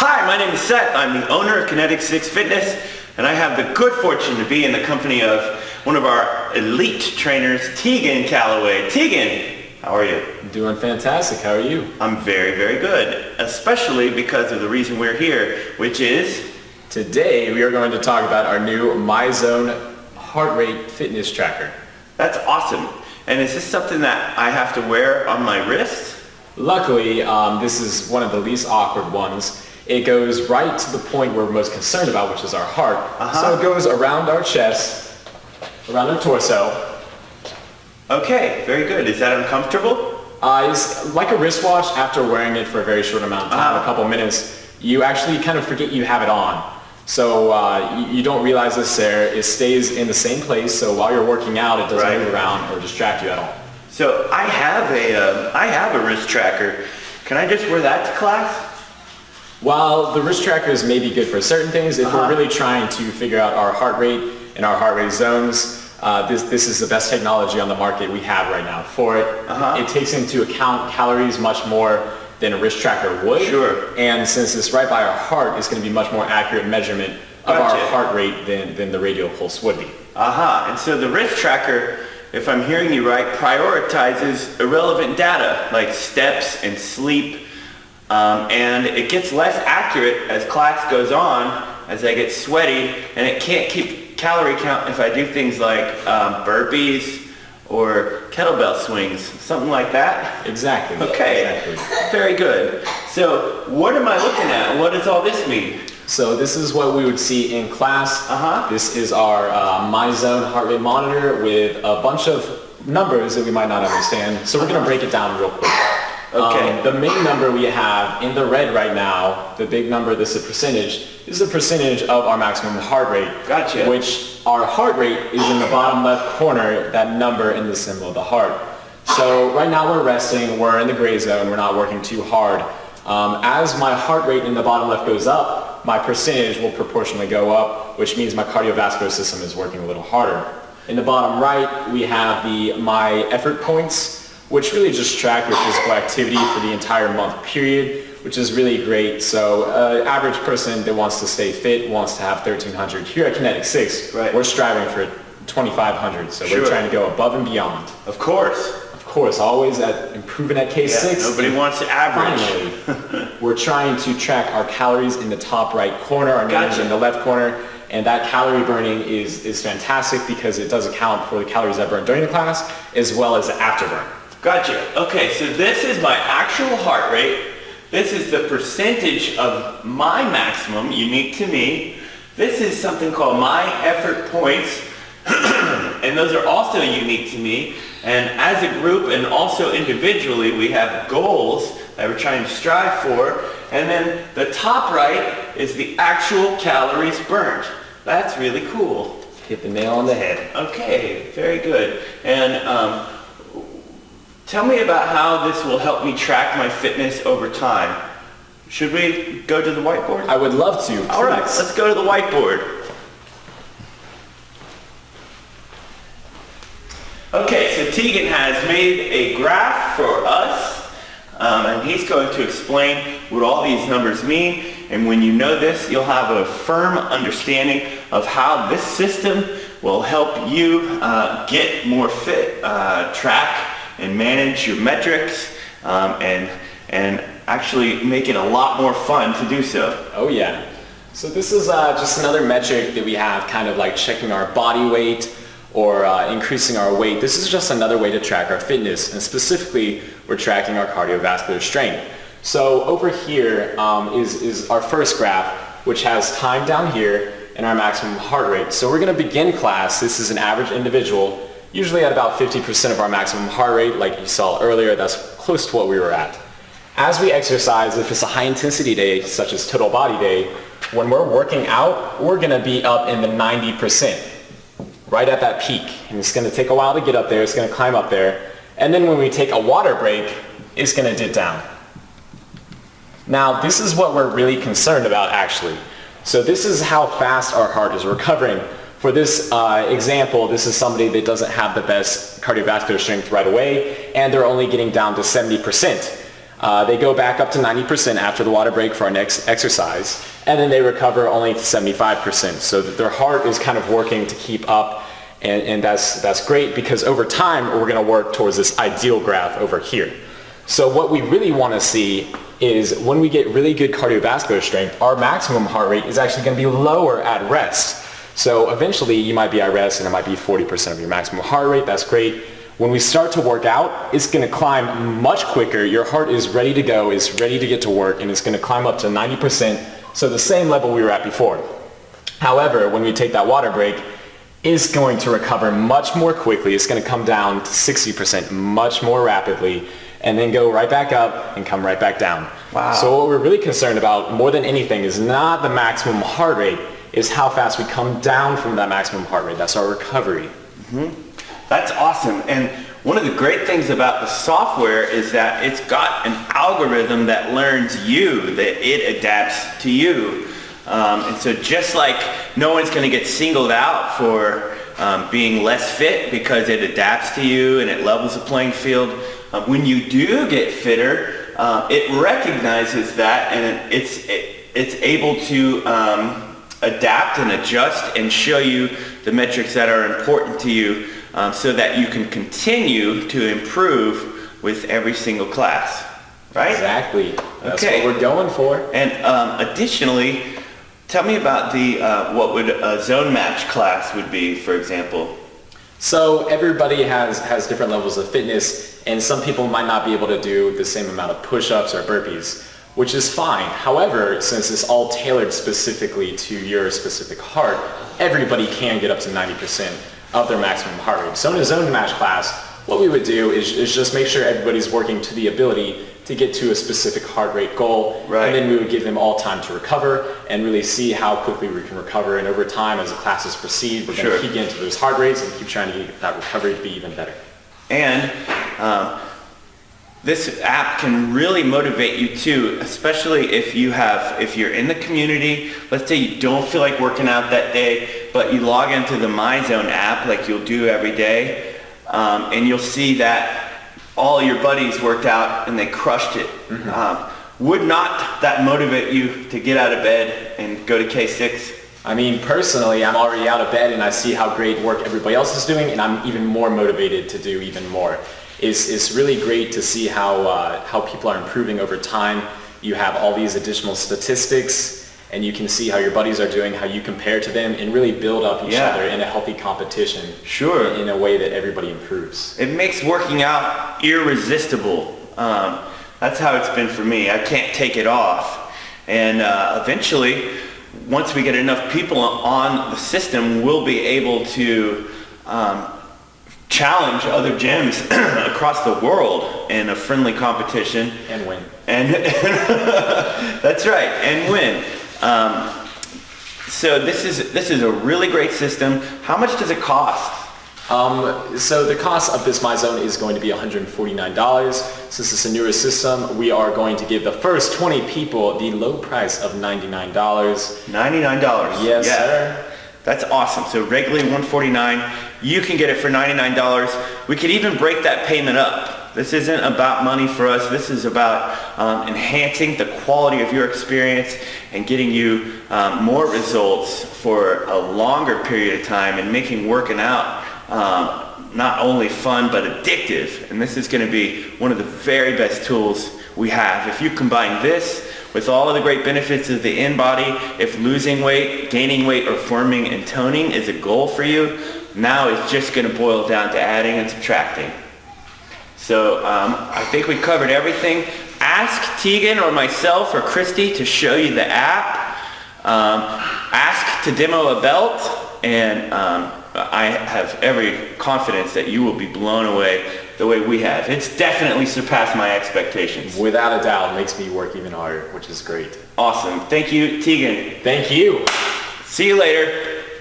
Hi, my name is Seth. I'm the owner of Kinetic Fitness, and I have the good fortune to be in the company of one of our elite trainers, Tegan Calloway. Tegan, how are you? I'm doing fantastic. How are you? I'm very, very good, especially because of the reason we're here, which is... Today we are going to talk about our new MyZone heart rate fitness tracker. That's awesome. And is this something that I have to wear on my wrist? Luckily, this is one of the least awkward ones. It goes right to the point we're most concerned about, which is our heart. So it goes around our chest, around our torso. Okay, very good. Is that uncomfortable? It's like a wristwatch. After wearing it for a very short amount of time, a couple minutes, you actually kind of forget you have it on. So you don't realize it's there. It stays in the same place, so while you're working out, it doesn't move around or distract you at all. So I have a wrist tracker. Can I just wear that to class? While the wrist trackers may be good for certain things, if we're really trying to figure out our heart rate and our heart rate zones, this is the best technology on the market we have right now for it. It takes into account calories much more than a wrist tracker would. Sure. And since it's right by our heart, it's going to be much more accurate measurement of our heart rate than the radial pulse would be. And so the wrist tracker, if I'm hearing you right, prioritizes irrelevant data like steps and sleep, and it gets less accurate as class goes on, as I get sweaty, and it can't keep calorie count if I do things like burpees or kettlebell swings, something like that? Exactly. Okay, very good. So what am I looking at? What does all this mean? So this is what we would see in class. This is our MyZone heart rate monitor with a bunch of numbers that we might not understand. So we're going to break it down real quick. Okay. The main number we have in the red right now, the big number, this is a percentage, is the percentage of our maximum heart rate. Gotcha. Which our heart rate is in the bottom left corner, that number in the symbol of the heart. So right now we're resting, we're in the gray zone, we're not working too hard. As my heart rate in the bottom left goes up, my percentage will proportionally go up, which means my cardiovascular system is working a little harder. In the bottom right, we have the My Effort Points, which really just track your physical activity for the entire month period, which is really great. So average person that wants to stay fit wants to have 1,300. Here at Kinetic 6, we're striving for 2,500, so we're trying to go above and beyond. Of course, always improving at K6. Nobody wants to average. Finally, we're trying to track our calories in the top right corner, our names in the left corner, and that calorie burning is fantastic because it does account for the calories I burn during the class as well as the afterburn. Gotcha. Okay, so this is my actual heart rate. This is the percentage of my maximum, unique to me. This is something called My Effort Points, and those are also unique to me. And as a group and also individually, we have goals that we're trying to strive for. And then the top right is the actual calories burnt. That's really cool. Hit the nail on the head. Okay, very good. And tell me about how this will help me track my fitness over time. Should we go to the whiteboard? I would love to. Please. All right, let's go to the whiteboard. Okay, so Tegan has made a graph for us, and he's going to explain what all these numbers mean. And when you know this, you'll have a firm understanding of how this system will help you get more fit, track and manage your metrics, and actually make it a lot more fun to do so. Oh yeah. So this is just another metric that we have, kind of like checking our body weight or increasing our weight. This is just another way to track our fitness, and specifically we're tracking our cardiovascular strength. So over here is our first graph, which has time down here and our maximum heart rate. So we're going to begin class. This is an average individual, usually at about 50% of our maximum heart rate. Like you saw earlier, that's close to what we were at. As we exercise, if it's a high intensity day, such as total body day, when we're working out, we're going to be up in the 90%, right at that peak. And it's going to take a while to get up there, it's going to climb up there. And then when we take a water break, it's going to dip down. Now, this is what we're really concerned about actually. So this is how fast our heart is recovering. For this example, this is somebody that doesn't have the best cardiovascular strength right away, and they're only getting down to 70%. They go back up to 90% after the water break for our next exercise, and then they recover only to 75%. So that their heart is kind of working to keep up, and that's great, because over time we're going to work towards this ideal graph over here. So what we really want to see is when we get really good cardiovascular strength, our maximum heart rate is actually going to be lower at rest. So eventually you might be at rest and it might be 40% of your maximum heart rate. That's great. When we start to work out, it's going to climb much quicker. Your heart is ready to go, is ready to get to work, and it's going to climb up to 90%, so the same level we were at before. However, when we take that water break, it's going to recover much more quickly. It's going to come down to 60% much more rapidly, and then go right back up and come right back down. Wow. So what we're really concerned about more than anything is not the maximum heart rate, is how fast we come down from that maximum heart rate. That's our recovery. Mm-hmm. That's awesome. And one of the great things about the software is that it's got an algorithm that learns you, that it adapts to you. And so just like no one's going to get singled out for being less fit because it adapts to you and it levels the playing field, when you do get fitter, it recognizes that, and it's able to adapt and adjust and show you the metrics that are important to you, so that you can continue to improve with every single class, right? Exactly. That's okay. what we're going for. And additionally, tell me about the what would a zone match class would be, for example. So everybody has different levels of fitness, and some people might not be able to do the same amount of push-ups or burpees, which is fine. However, since it's all tailored specifically to your specific heart, everybody can get up to 90% of their maximum heart rate. So in a zone match class, what we would do is just make sure everybody's working to the ability to get to a specific heart rate goal. Right. And then we would give them all time to recover and really see how quickly we can recover. And over time, as the classes proceed, we're going to keep getting to those heart rates and keep trying to get that recovery to be even better. And this app can really motivate you too, especially if you're in the community. Let's say you don't feel like working out that day, but you log into the MyZone app like you'll do every day, and you'll see that all your buddies worked out and they crushed it. Mm-hmm. Would not that motivate you to get out of bed and go to K6? I mean, personally, I'm already out of bed and I see how great work everybody else is doing, and I'm even more motivated to do even more. It's really great to see how people are improving over time. You have all these additional statistics, and you can see how your buddies are doing, how you compare to them, and really build up each other in a healthy competition. Sure. In a way that everybody improves. It makes working out irresistible. That's how it's been for me. I can't take it off. And eventually, once we get enough people on the system, we'll be able to challenge other gyms across the world in a friendly competition. And win. And that's right, and win. So this is a really great system. How much does it cost? So the cost of this MyZone is going to be $149. Since it's a newer system, we are going to give the first 20 people the low price of $99. $99. Yes, sir. That's awesome. So regularly $149, you can get it for $99. We could even break that payment up. This isn't about money for us. This is about enhancing the quality of your experience and getting you more results for a longer period of time, and making working out not only fun but addictive. And this is going to be one of the very best tools we have. If you combine this with all of the great benefits of the InBody, if losing weight, gaining weight, or forming and toning is a goal for you, now it's just going to boil down to adding and subtracting. So I think we covered everything. Ask Tegan or myself or Christy to show you the app. Ask to demo a belt, and I have every confidence that you will be blown away the way we have. It's definitely surpassed my expectations. Without a doubt, it makes me work even harder, which is great. Awesome. Thank you, Tegan. Thank you. See you later.